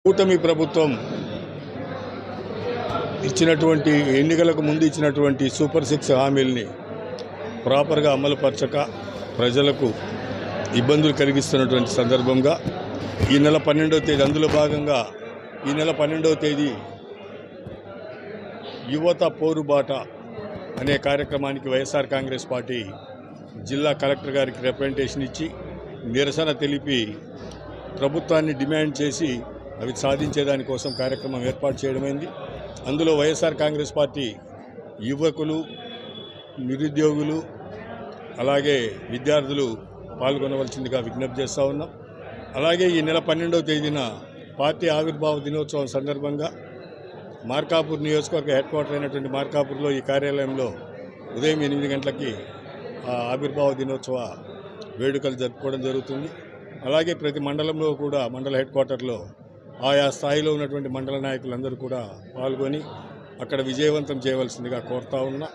కూటమి ప్రభుత్వం ఇచ్చినటువంటి ఎన్నికలకు ముందు ఇచ్చినటువంటి సూపర్ 6 హామీల్ని ప్రాపర్గా అమలుపరచక ప్రజలకు ఇబ్బందులు కలిగిస్తున్నటువంటి సందర్భంగా ఈ నెల 12వ తేదీ అందులో భాగంగా ఈ నెల 12వ తేదీ యువత పోరుబాట అనే కార్యక్రమానికి వైఎస్ఆర్ కాంగ్రెస్ పార్టీ జిల్లా కలెక్టర్ గారికి రిప్రజెంటేషన్ ఇచ్చి నిరసన తెలిపి ప్రభుత్వాన్ని డిమాండ్ చేసి అవి సాధించేదానికోసం కార్యక్రమం ఏర్పాటు చేయడమైంది. అందులో వైఎస్ఆర్ కాంగ్రెస్ పార్టీ యువకులు, నిరుద్యోగులు, అలాగే విద్యార్థులు పాల్గొనవలసిందిగా విజ్ఞప్తి చేస్తూ ఉన్నాం. అలాగే ఈ నెల 12వ తేదీన పార్టీ ఆవిర్భావ దినోత్సవం సందర్భంగా మార్కాపూర్ నియోజకవర్గ హెడ్ క్వార్టర్ అయినటువంటి మార్కాపూర్లో ఈ కార్యాలయంలో ఉదయం 8 గంటలకి ఆవిర్భావ దినోత్సవ వేడుకలు జరుపుకోవడం జరుగుతుంది. అలాగే ప్రతి మండలంలో కూడా మండల హెడ్ క్వార్టర్లో ఆయా స్థాయిలో ఉన్నటువంటి మండల నాయకులందరూ కూడా పాల్గొని అక్కడ విజయవంతం చేయవలసిందిగా కోరుతా ఉన్నా.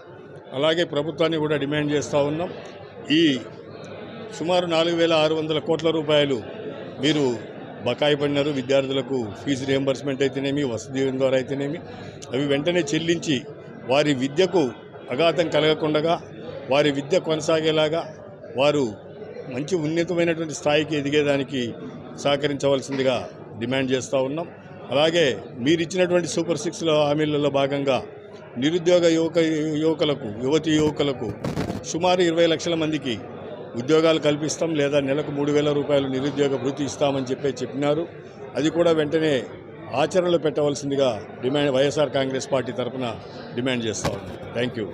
అలాగే ప్రభుత్వాన్ని కూడా డిమాండ్ చేస్తూ ఉన్నాం. ఈ సుమారు 4,600 కోట్ల రూపాయలు మీరు బకాయి పడినారు. విద్యార్థులకు ఫీజు రియంబర్స్మెంట్ అయితేనేమి, వసతి దీవెన ద్వారా అయితేనేమి అవి వెంటనే చెల్లించి వారి విద్యకు అఘాతం కలగకుండా వారి విద్య కొనసాగేలాగా వారు మంచి ఉన్నతమైనటువంటి స్థాయికి ఎదిగేదానికి సహకరించవలసిందిగా డిమాండ్ చేస్తూ ఉన్నాం. అలాగే మీరు ఇచ్చినటువంటి సూపర్ 6 హామీలలో భాగంగా నిరుద్యోగ యువతీ యువకులకు సుమారు 20 లక్షల మందికి ఉద్యోగాలు కల్పిస్తాం, లేదా నెలకు 3,000 రూపాయలు నిరుద్యోగ భృతి ఇస్తామని చెప్పినారు. అది కూడా వెంటనే ఆచరణలో పెట్టవలసిందిగా వైఎస్ఆర్ కాంగ్రెస్ పార్టీ తరఫున డిమాండ్ చేస్తూ ఉన్నాం. Thank you.